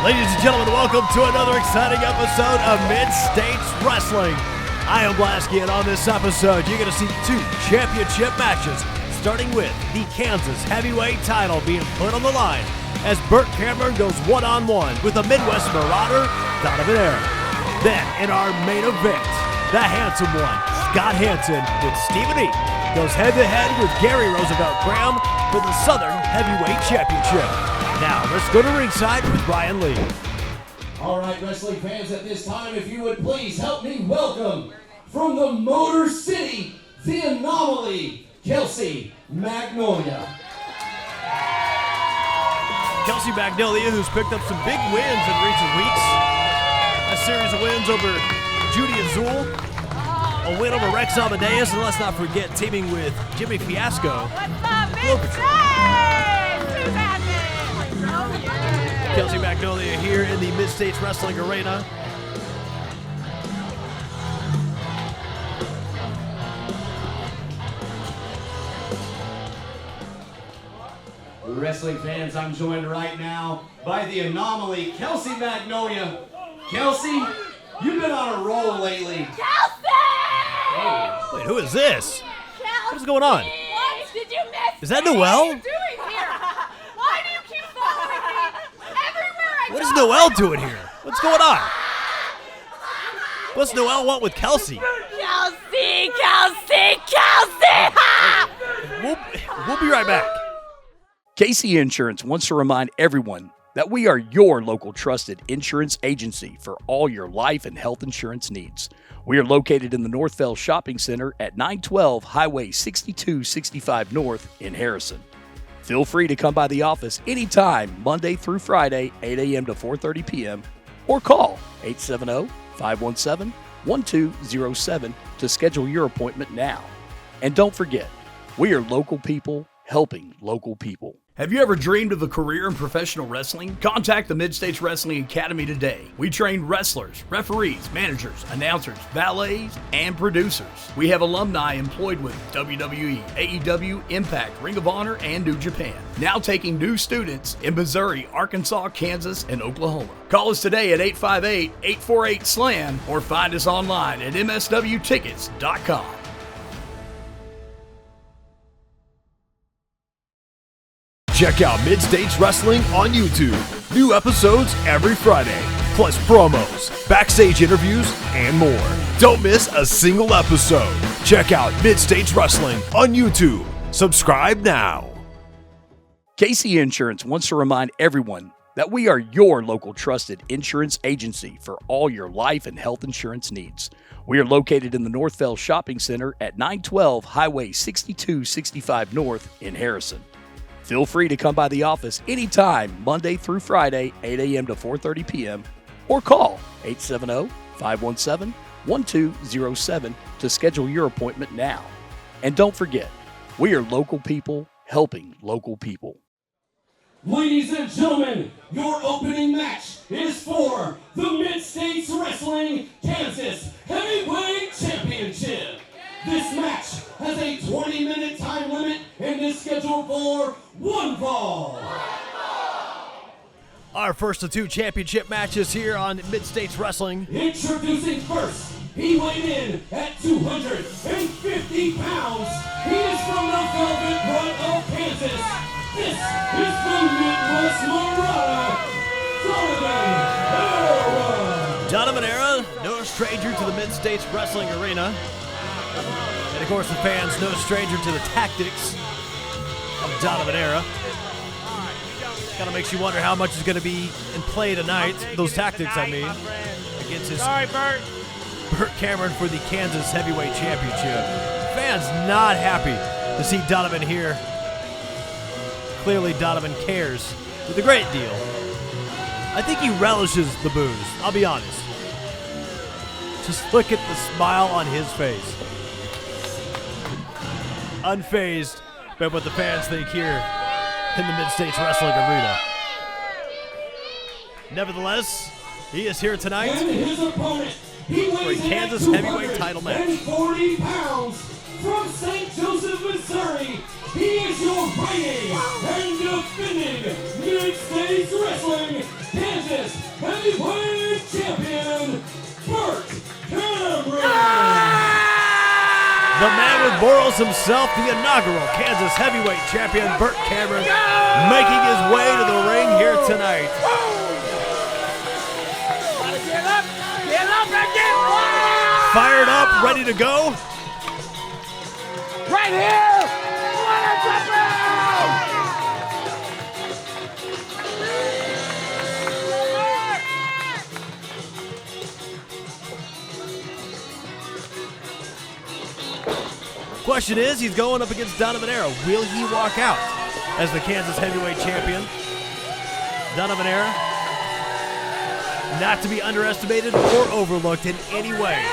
Ladies and gentlemen, welcome to another exciting episode of Mid-States Wrestling. I am Blasky, and on this episode, you're going to see two championship matches, starting with the Kansas Heavyweight title being put on the line as Burt Cameron goes one-on-one with the Midwest Marauder, Donovan Era. Then, in our main event, the handsome one, Scott Hansen with Stephen E. goes head-to-head with Gary Roosevelt Gram for the Southern Heavyweight Championship. Now, let's go to ringside with Ryan Lee. All right, wrestling fans, at this time, if you would please help me welcome from the Motor City, the Anomaly, Kelsey Magnolia. Kelsey Magnolia, who's picked up some big wins in recent weeks. A series of wins over Judy Azul, a win over Rex Amadeus, and let's not forget teaming with Jimmy Fiasco. Kelsey Magnolia here in the Mid-States Wrestling Arena. Wrestling fans, I'm joined right now by the Anomaly, Kelsey Magnolia. Kelsey, you've been on a roll lately. Kelsey! Oh. Wait, who is this? Kelsey! What's going on? What? Did you miss Is that me? Noelle? What are you doing here? Why do you keep following me everywhere I go? What is Noelle doing here? What's going on? What's Noelle want with Kelsey? Kelsey! Kelsey! Kelsey! We'll be right back. Casey Insurance wants to remind everyone that we are your local trusted insurance agency for all your life and health insurance needs. We are located in the Northville Shopping Center at 912 Highway 6265 North in Harrison. Feel free to come by the office anytime, Monday through Friday, 8 a.m. to 4:30 p.m., or call 870-517-1207 to schedule your appointment now. And don't forget, we are local people helping local people. Have you ever dreamed of a career in professional wrestling? Contact the Mid-States Wrestling Academy today. We train wrestlers, referees, managers, announcers, valets, and producers. We have alumni employed with WWE, AEW, Impact, Ring of Honor, and New Japan. Now taking new students in Missouri, Arkansas, Kansas, and Oklahoma. Call us today at 858-848-SLAM or find us online at mswtickets.com. Check out Mid-States Wrestling on YouTube. New episodes every Friday, plus promos, backstage interviews, and more. Don't miss a single episode. Check out Mid-States Wrestling on YouTube. Subscribe now. Casey Insurance wants to remind everyone that we are your local trusted insurance agency for all your life and health insurance needs. We are located in the Northville Shopping Center at 912 Highway 6265 North in Harrison. Feel free to come by the office anytime, Monday through Friday, 8 a.m. to 4:30 p.m., or call 870-517-1207 to schedule your appointment now. And don't forget, we are local people helping local people. Ladies and gentlemen, your opening match is for the Mid-States Wrestling Kansas Heavyweight Championship. This match has a 20-minute time limit and is scheduled for one fall. Our first of two championship matches here on Mid-States Wrestling. Introducing first, he weighed in at 250 pounds. He is from the Velvet Run of Kansas. This is the Midwest Marauder, Donovan Era. Donovan Era, no stranger to the Mid-States Wrestling Arena. And of course, the fans, no stranger to the tactics of Donovan Era. Kind of makes you wonder how much is going to be in play tonight. Those tactics, I mean, against his Burt Cameron for the Kansas Heavyweight Championship. Fans not happy to see Donovan here. Clearly, Donovan cares with a great deal. I think he relishes the booze, I'll be honest. Just look at the smile on his face. Unfazed by what the fans think here in the Mid-States Wrestling Arena. Nevertheless, he is here tonight And his opponent, he for a weighs in Kansas at Heavyweight title match. 240 pounds from St. Joseph, Missouri. He is your reigning and defending Mid-States Wrestling Kansas Heavyweight Champion, Burt Cameron. The man with morals himself, the inaugural Kansas Heavyweight Champion, Burt Cameron, making his way to the ring here tonight. Get up and get wild! Fired up, ready to go. Right here! What a touchdown! Question is, he's going up against Donovan Era. Will he walk out as the Kansas Heavyweight Champion? Donovan Era, not to be underestimated or overlooked in any way.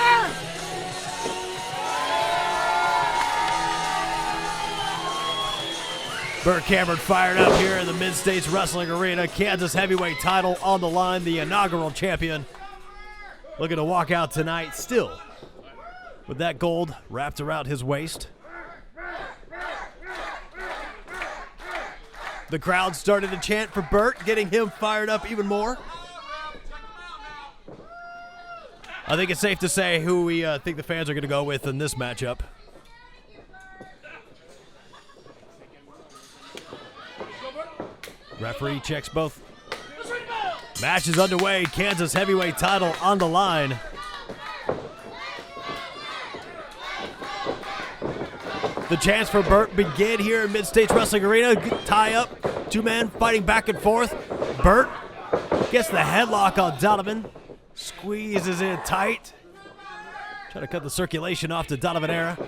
Burt Cameron fired up here in the Mid-States Wrestling Arena. Kansas Heavyweight title on the line. The inaugural champion looking to walk out tonight still with that gold wrapped around his waist. The crowd started to chant for Burt, getting him fired up even more. I think it's safe to say who we think the fans are going to go with in this matchup. Referee checks both. Match is underway. Kansas Heavyweight title on the line. The chance for Burt begin here in Mid-States Wrestling Arena. Tie up. Two men fighting back and forth. Burt gets the headlock on Donovan. Squeezes in tight. Trying to cut the circulation off to Donovan Era.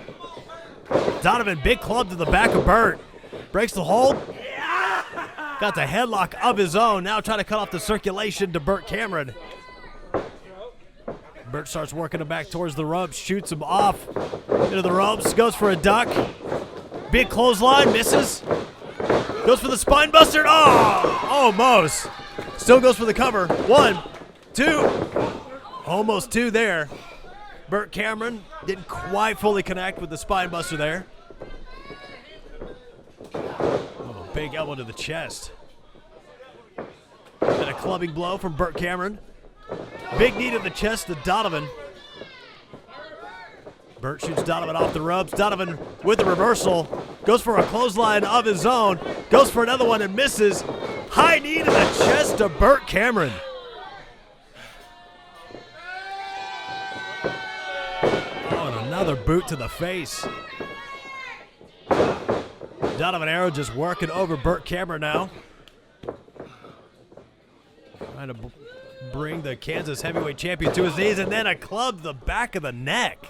Donovan, big club to the back of Burt. Breaks the hold. Got the headlock of his own. Now trying to cut off the circulation to Burt Cameron. Burt starts working him back towards the ropes. Shoots him off into the ropes. Goes for a duck. Big clothesline. Misses. Goes for the spine buster. Oh, almost. Still goes for the cover. 1, 2. Almost 2 there. Burt Cameron didn't quite fully connect with the spine buster there. Oh, big elbow to the chest. And a clubbing blow from Burt Cameron. Big knee to the chest to Donovan. Burt shoots Donovan off the ropes. Donovan with the reversal. Goes for a clothesline of his own. Goes for another one and misses. High knee to the chest to Burt Cameron. Oh, and another boot to the face. Donovan Era just working over Burt Cameron now. Trying to bring the Kansas Heavyweight Champion to his knees, and then a club to the back of the neck.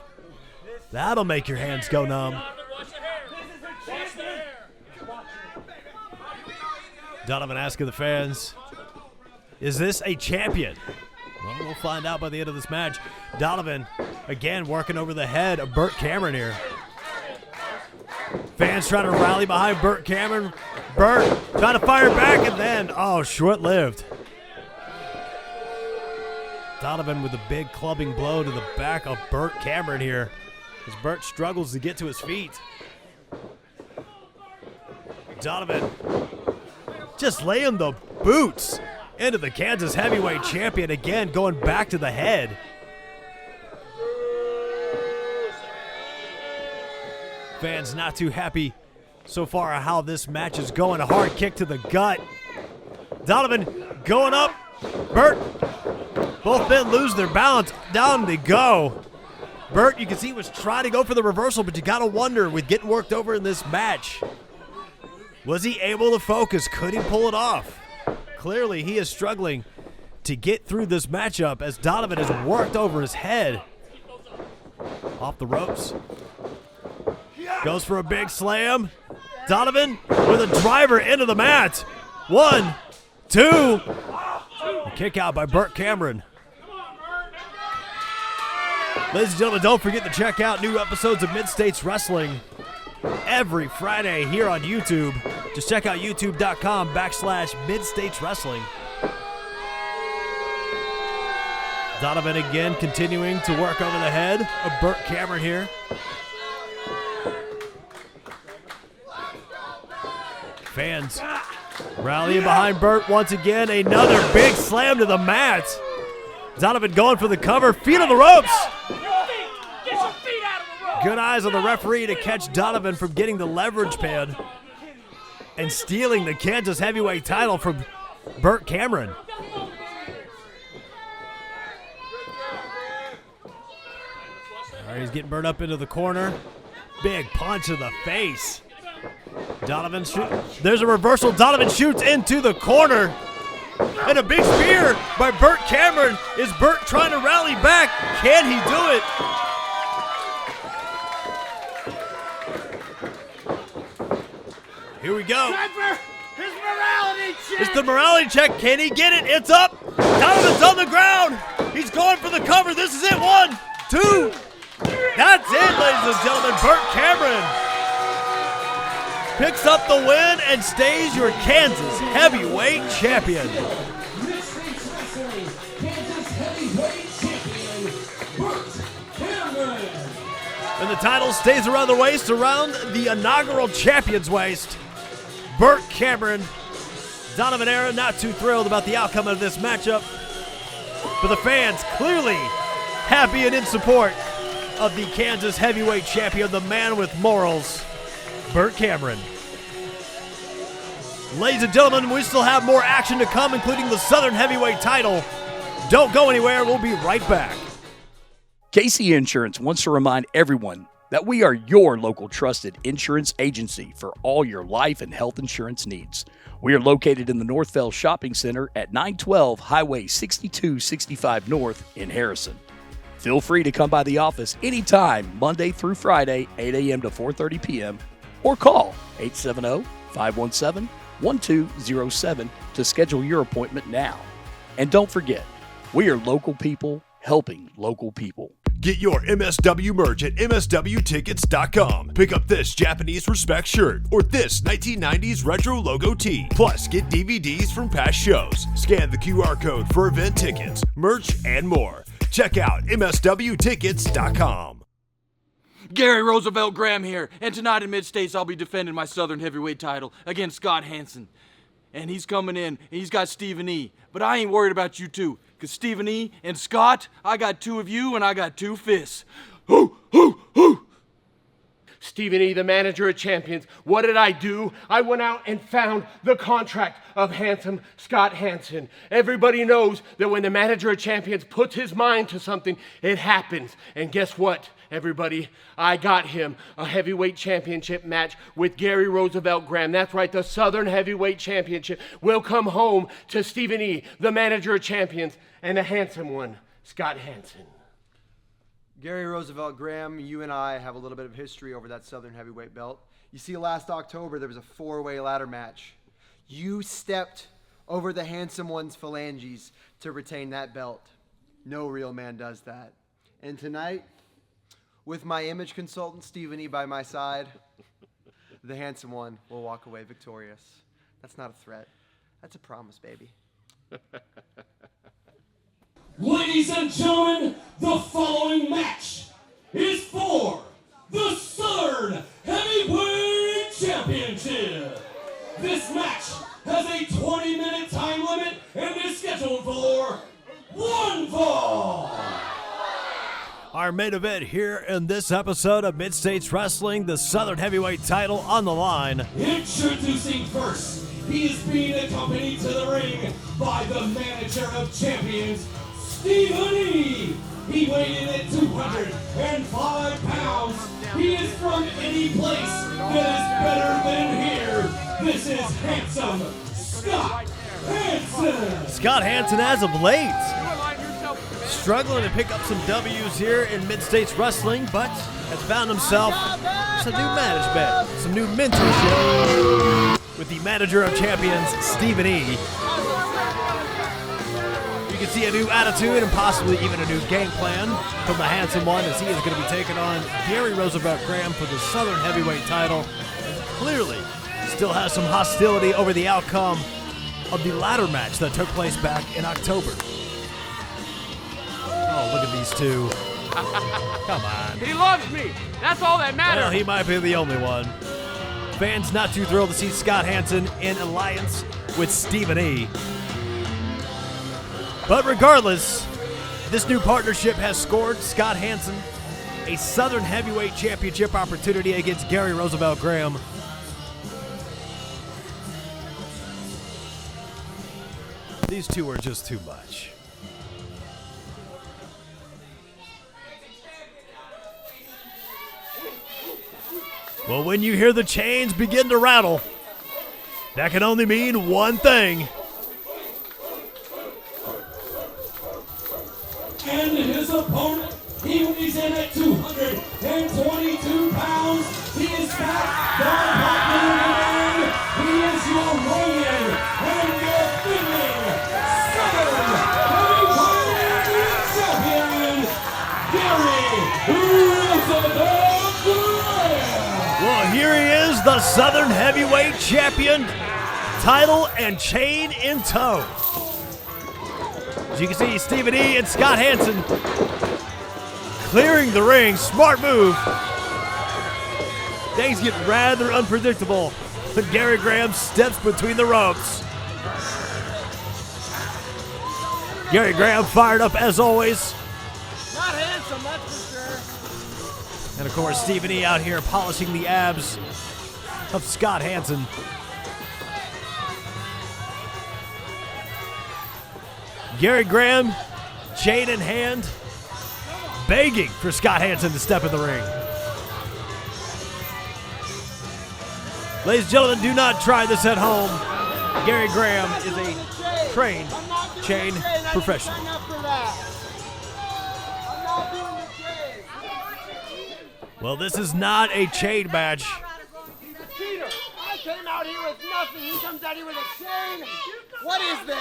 That'll make your hands go numb. Donovan asking the fans, is this a champion? Well, we'll find out by the end of this match. Donovan, again, working over the head of Burt Cameron here. Fans trying to rally behind Burt Cameron. Burt trying to fire back, and then, oh, short-lived. Donovan with a big clubbing blow to the back of Burt Cameron here as Burt struggles to get to his feet. Donovan just laying the boots into the Kansas Heavyweight Champion again, going back to the head. Fans not too happy so far how this match is going. A hard kick to the gut. Donovan going up. Burt. Both men lose their balance. Down they go. Burt, you can see, was trying to go for the reversal, but you got to wonder with getting worked over in this match, was he able to focus? Could he pull it off? Clearly, he is struggling to get through this matchup as Donovan has worked over his head. Off the ropes. Goes for a big slam. Donovan with a driver into the mat. 1, 2. A kick out by Burt Cameron. Ladies and gentlemen, don't forget to check out new episodes of Mid-States Wrestling every Friday here on YouTube. Just check out youtube.com/Mid-States Wrestling. Donovan again continuing to work over the head of Burt Cameron here. Fans Rallying behind Burt once again. Another big slam to the mat. Donovan going for the cover. Feet on the ropes. Get your feet out of the rope. Good eyes on the referee to catch Donovan from getting the leverage pin and stealing the Kansas Heavyweight title from Burt Cameron. All right, he's getting Burt up into the corner. Big punch to the face. Donovan shoots. There's a reversal. Donovan shoots into the corner. And a big spear by Burt Cameron. Is Burt trying to rally back? Can he do it? Here we go. Time for his morality check. It's the morality check. Can he get it? It's up. Donovan's on the ground. He's going for the cover. This is it. 1, 2. That's it, ladies and gentlemen. Burt Cameron picks up the win and stays your Kansas Heavyweight Champion. Mid-States Wrestling Kansas Heavyweight Champion, Burt Cameron. And the title stays around the waist, around the inaugural champion's waist. Burt Cameron. Donovan Era not too thrilled about the outcome of this matchup, but the fans clearly happy and in support of the Kansas Heavyweight Champion, the man with morals, Burt Cameron. Ladies and gentlemen, we still have more action to come, including the Southern Heavyweight title. Don't go anywhere. We'll be right back. Casey Insurance wants to remind everyone that we are your local trusted insurance agency for all your life and health insurance needs. We are located in the Northville Shopping Center at 912 Highway 6265 North in Harrison. Feel free to come by the office anytime, Monday through Friday, 8 a.m. to 4:30 p.m., or call 870-517-1207 to schedule your appointment now. And don't forget, we are local people helping local people. Get your MSW merch at MSWtickets.com. Pick up this Japanese Respect shirt or this 1990s retro logo tee. Plus, get DVDs from past shows. Scan the QR code for event tickets, merch, and more. Check out MSWtickets.com. Gary Roosevelt Gram here, and tonight in Mid-States I'll be defending my Southern Heavyweight title against Scott Hansen. And he's coming in, and he's got Stephen E. But I ain't worried about you two, because Stephen E. and Scott, I got two of you, and I got two fists. Hoo, hoo, hoo! Stephen E., the manager of champions, what did I do? I went out and found the contract of handsome Scott Hansen. Everybody knows that when the manager of champions puts his mind to something, it happens. And guess what, everybody? I got him a heavyweight championship match with Gary Roosevelt Gram. That's right, the Southern Heavyweight Championship will come home to Stephen E., the manager of champions, and the handsome one, Scott Hansen. Gary Roosevelt Gram, you and I have a little bit of history over that Southern Heavyweight belt. You see, last October, there was a 4-way ladder match. You stepped over the handsome one's phalanges to retain that belt. No real man does that. And tonight, with my image consultant, Stephen E., by my side, the handsome one will walk away victorious. That's not a threat. That's a promise, baby. Ladies and gentlemen, the following match is for the Southern Heavyweight Championship. This match has a 20-minute time limit and is scheduled for one fall. Our main event here in this episode of Mid-States Wrestling, the Southern Heavyweight title on the line. Introducing first, he is being accompanied to the ring by the manager of champions, Stephen E. He weighed in at 205 pounds. He is from any place that is better than here. This is handsome Scott Hansen. Scott Hansen, as of late, struggling to pick up some W's here in Mid-States Wrestling, but has found himself some new management, some new mentorship with the manager of champions, Stephen E. You can see a new attitude and possibly even a new game plan from the handsome one, as he is going to be taking on Gary Roosevelt Gram for the Southern Heavyweight title. And clearly still has some hostility over the outcome of the ladder match that took place back in October. Oh, look at these two. Come on. He loves me. That's all that matters. Well, he might be the only one. Fans not too thrilled to see Scott Hansen in alliance with Stephen E. But regardless, this new partnership has scored Scott Hansen a Southern Heavyweight Championship opportunity against Gary Roosevelt Gram. These two are just too much. Well, when you hear the chains begin to rattle, that can only mean one thing. And his opponent, he weighs in at 222 pounds. He is back, Don Hoffman, he is your reigning and defending Southern Heavyweight Champion, Gary Roosevelt Gram. Well, here he is, the Southern Heavyweight Champion, title and chain in tow. As you can see, Stephen E. and Scott Hansen clearing the ring. Smart move. Things get rather unpredictable when Gary Gram steps between the ropes. Gary Gram fired up as always. Not handsome, that's for sure. And of course, Stephen E. out here polishing the abs of Scott Hansen. Gary Gram, chain in hand, begging for Scott Hansen to step in the ring. Ladies and gentlemen, do not try this at home. Gary Gram is a trained chain professional. Well, this is not a chain match. Peter, I came out here with nothing. He comes out here with a chain. What is this?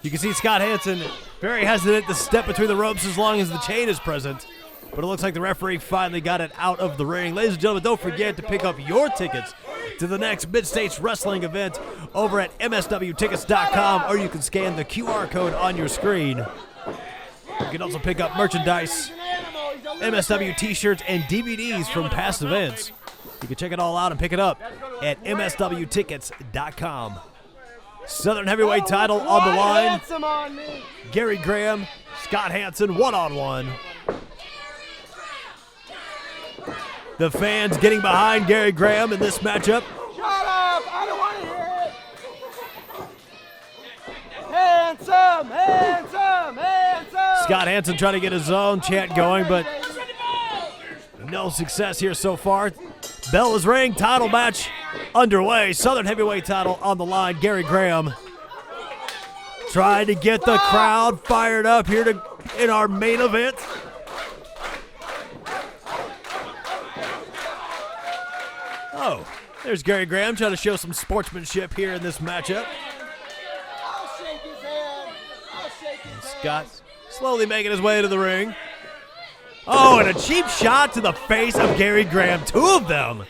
You can see Scott Hansen very hesitant to step between the ropes as long as the chain is present. But it looks like the referee finally got it out of the ring. Ladies and gentlemen, don't forget to pick up your tickets to the next Mid-States Wrestling event over at MSWtickets.com, or you can scan the QR code on your screen. You can also pick up merchandise, MSW t-shirts, and DVDs from past events. You can check it all out and pick it up at MSWtickets.com. Southern Heavyweight title on the line. Gary Gram, Scott Hansen, one-on-one. The fans getting behind Gary Gram in this matchup. Shut up! I don't want to hear it! Handsome! Handsome! Handsome! Scott Hansen trying to get his own chant going, but no success here so far. Bell is ring, title match underway. Southern Heavyweight title on the line. Gary Gram trying to get the crowd fired up here in our main event. Oh, there's Gary Gram trying to show some sportsmanship here in this matchup. I'll shake his hand. I'll shake his hand. Scott slowly making his way to the ring. Oh, and a cheap shot to the face of Gary Gram. Two of them.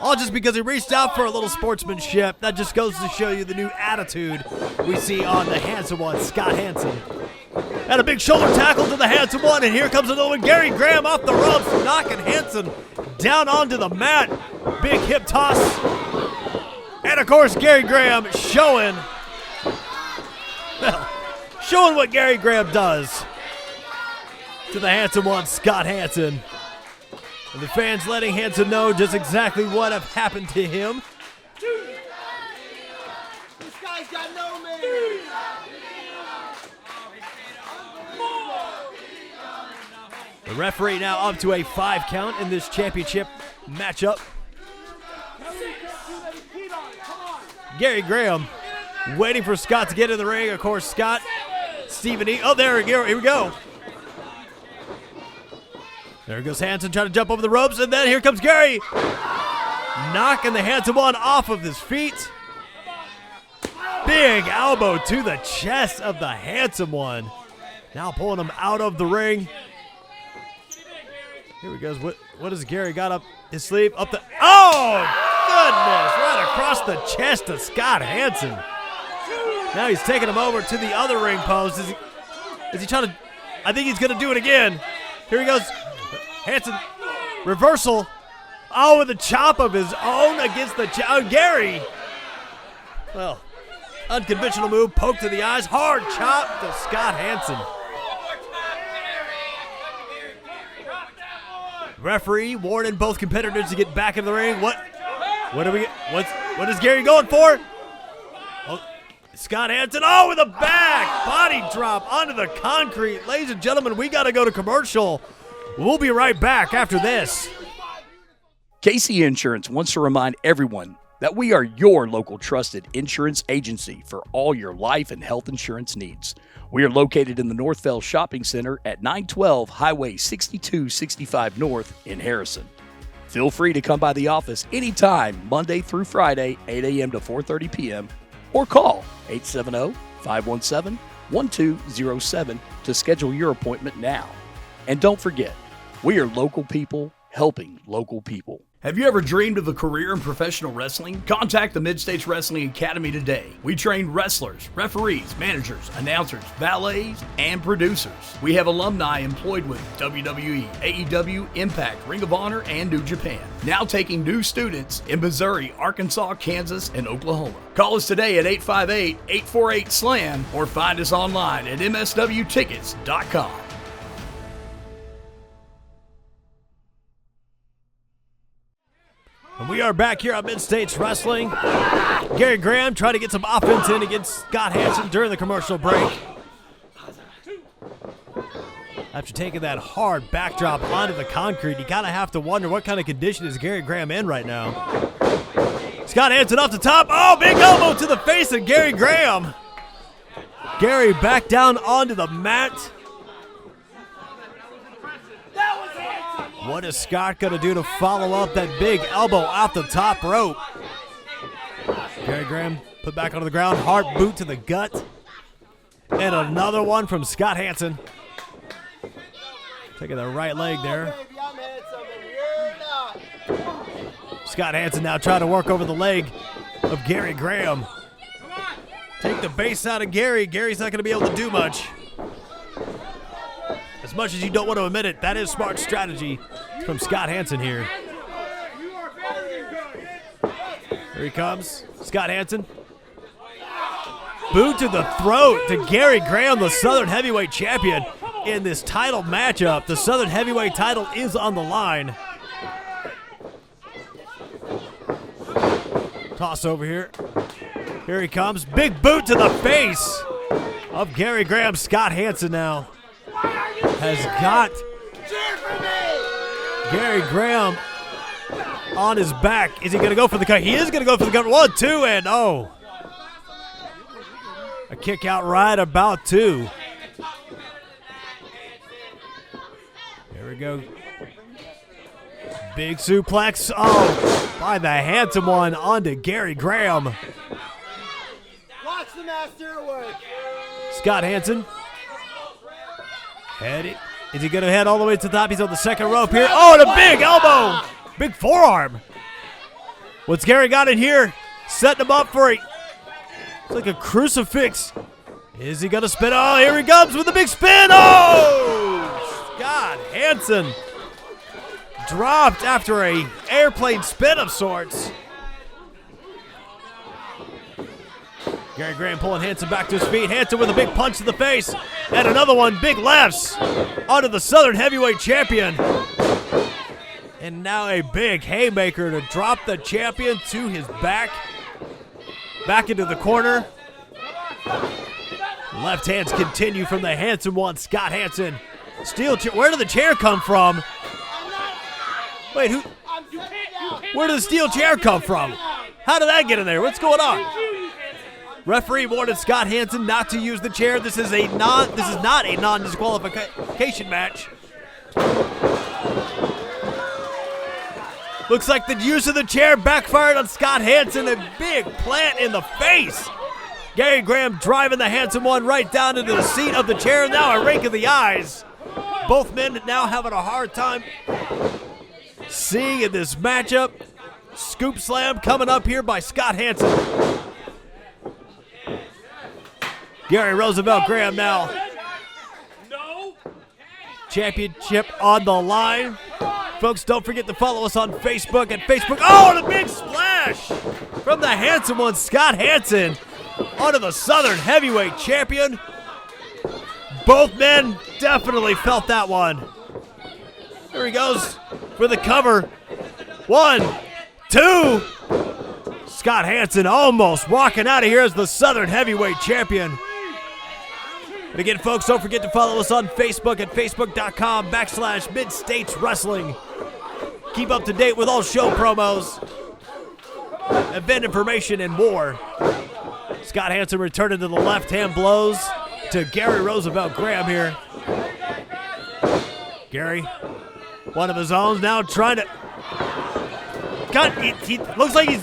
All just because he reached out for a little sportsmanship. That just goes to show you the new attitude we see on the handsome one, Scott Hansen. And a big shoulder tackle to the handsome one, and here comes another one. Gary Gram off the ropes, knocking Hansen down onto the mat. Big hip toss. And of course, Gary Gram showing what Gary Gram does to the handsome one, Scott Hansen. And the fans letting Hansen know just exactly what have happened to him. This guy's got no man. The referee now up to a 5 count in this championship matchup. Gary Gram waiting for Scott to get in the ring. Of course, Scott, Stephen E. Oh, there we go. Here we go. There goes Hansen trying to jump over the ropes, and then here comes Gary, knocking the handsome one off of his feet. Big elbow to the chest of the handsome one. Now pulling him out of the ring. Here he goes. What has Gary got up his sleeve? Up the... Oh, goodness. Right across the chest of Scott Hansen. Now he's taking him over to the other ring post. Is he trying to... I think he's going to do it again. Here he goes. Hansen, reversal. Oh, with a chop of his own against the Gary. Well, unconventional move, poke to the eyes, hard chop to Scott Hansen. Referee warning both competitors to get back in the ring. What is Gary going for? Oh, Scott Hansen, with a back body drop onto the concrete. Ladies and gentlemen, we got to go to commercial. We'll be right back after this. Casey Insurance wants to remind everyone that we are your local trusted insurance agency for all your life and health insurance needs. We are located in the Northville Shopping Center at 912 Highway 6265 North in Harrison. Feel free to come by the office anytime, Monday through Friday, 8 a.m. to 4:30 p.m., or call 870-517-1207 to schedule your appointment now. And don't forget, we are local people helping local people. Have you ever dreamed of a career in professional wrestling? Contact the Mid-States Wrestling Academy today. We train wrestlers, referees, managers, announcers, valets, and producers. We have alumni employed with WWE, AEW, Impact, Ring of Honor, and New Japan. Now taking new students in Missouri, Arkansas, Kansas, and Oklahoma. Call us today at 858-848-SLAM or find us online at MSWTickets.com. And we are back here on Mid-States Wrestling. Gary Graham trying to get some offense in against Scott Hansen during the commercial break. After taking that hard backdrop onto the concrete, you kind of have to wonder what kind of condition is Gary Graham in right now. Scott Hansen off the top. Oh, big elbow to the face of Gary Graham. Gary back down onto the mat. What is Scott going to do to follow up that big elbow off the top rope? Gary Graham put back onto the ground, hard boot to the gut. And another one from Scott Hansen. Taking the right leg there. Scott Hansen now trying to work over the leg of Gary Graham. Take the base out of Gary. Gary's not going to be able to do much. As much as you don't want to admit it, that is smart strategy from Scott Hansen here. Here he comes, Scott Hansen. Boot to the throat to Gary Graham, the Southern Heavyweight Champion. In this title matchup, the Southern Heavyweight title is on the line. Toss over here. Here he comes, big boot to the face of Gary Graham. Scott Hansen now has got Gary Graham on his back. Is he going to go for the cut? He is going to go for the cut. 1, 2, and oh. A kick out right about 2. Here we go. Big suplex. Oh, by the handsome one onto Gary Graham. Watch the master work. Scott Hansen. Heading. Is he going to head all the way to the top? He's on the second rope here. Oh, and a big elbow. Big forearm. What's Gary got in here? Setting him up for it's like a crucifix. Is he going to spin? Oh, here he comes with the big spin. Oh, Scott Hansen dropped after a airplane spin of sorts. Gary Graham pulling Hansen back to his feet. Hansen with a big punch to the face. And another one, big lefts onto the Southern Heavyweight Champion. And now a big haymaker to drop the champion to his back. Back into the corner. Left hands continue from the Hansen one, Scott Hansen. Steel chair. Where did the chair come from? Wait, who? Where did the steel chair come from? How did that get in there? What's going on? Referee warned Scott Hansen not to use the chair. This is not a non-disqualification match. Looks like the use of the chair backfired on Scott Hansen. A big plant in the face. Gary Graham driving the Hansen one right down into the seat of the chair. Now a rake of the eyes. Both men now having a hard time seeing in this matchup. Scoop slam coming up here by Scott Hansen. Gary Roosevelt Gram now. Championship on the line. Folks, don't forget to follow us on Facebook at Facebook. Oh, and a big splash from the handsome one, Scott Hansen, onto the Southern Heavyweight Champion. Both men definitely felt that one. Here he goes for the cover. 1, 2. Scott Hansen almost walking out of here as the Southern Heavyweight Champion. And again, folks, don't forget to follow us on Facebook at facebook.com/Mid-States Wrestling. Keep up to date with all show promos, event information, and more. Scott Hansen returning to the left-hand blows to Gary Roosevelt Gram here. Gary, one of his own, now trying to... God, he looks like he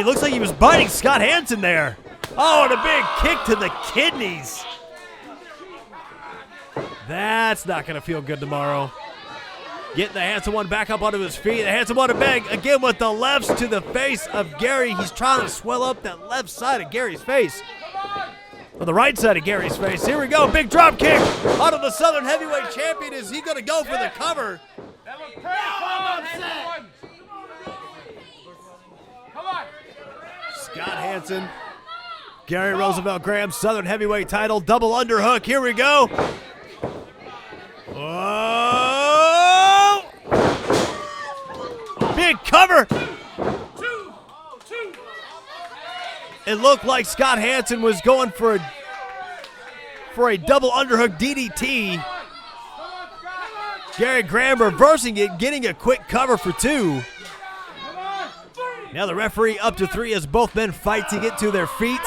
looks like he was biting Scott Hansen there. Oh, and a big kick to the kidneys. That's not going to feel good tomorrow. Getting the handsome one back up onto his feet. The handsome one to bang again with the lefts to the face of Gary. He's trying to swell up that left side of Gary's face. On the right side of Gary's face. Here we go. Big drop kick onto the Southern Heavyweight Champion. Is he going to go for the cover? Scott Hansen. Gary Roosevelt Gram, Southern Heavyweight title. Double underhook. Here we go. Oh! Big cover. It looked like Scott Hansen was going for a double underhook DDT. Gary Gram reversing it, getting a quick cover for 2. Now the referee up to 3 as both men fight to get to their feet.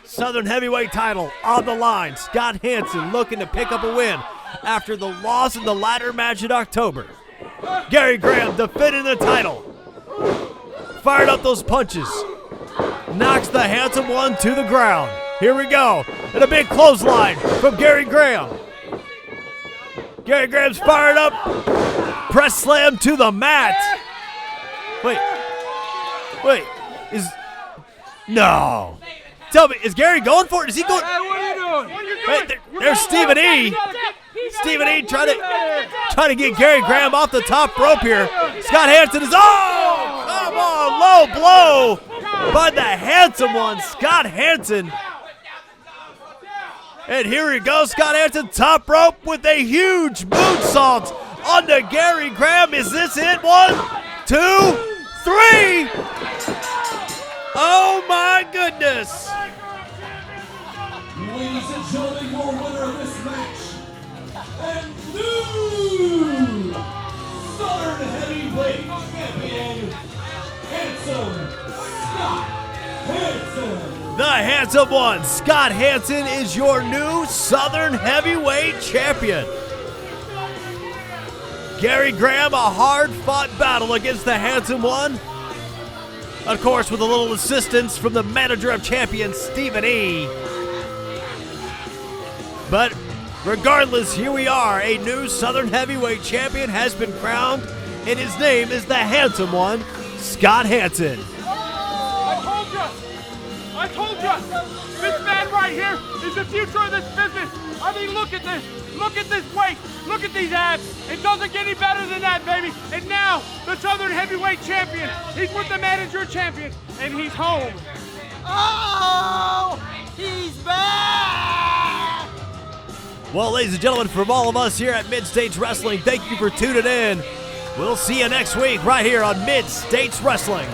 Southern Heavyweight title on the line. Scott Hansen looking to pick up a win after the loss in the ladder match in October. Gary Gram defending the title. Fired up those punches. Knocks the handsome one to the ground. Here we go. And a big clothesline from Gary Gram. Gary Gram's fired up. Press slam to the mat. Wait. No. Tell me, is Gary going for it? Is he going? Hey, what are you doing? Wait, there's Stephen E. Stephen E. trying to get Gary Gram off the top rope here. Scott Hansen is, oh, come on, low blow by the handsome one, Scott Hansen. And here he goes, Scott Hansen, top rope with a huge moonsault onto Gary Gram. Is this it? 1, 2, 3. Oh my goodness. Ladies and gentlemen, your winner of this match, and new Southern Heavyweight Champion, handsome Scott Hansen. The handsome one, Scott Hansen, is your new Southern Heavyweight Champion. Gary Gram, a hard-fought battle against the handsome one. Of course, with a little assistance from the manager of champions, Stephen E. But regardless, here we are. A new Southern Heavyweight Champion has been crowned, and his name is the handsome one, Scott Hansen. I told you! This man right here is the future of this business. I mean, look at this. Look at this weight. Look at these abs. It doesn't get any better than that, baby. And now, the Southern Heavyweight Champion. He's with the manager of champions, and he's home. Oh, he's back! Well, ladies and gentlemen, from all of us here at Mid-States Wrestling, thank you for tuning in. We'll see you next week right here on Mid-States Wrestling.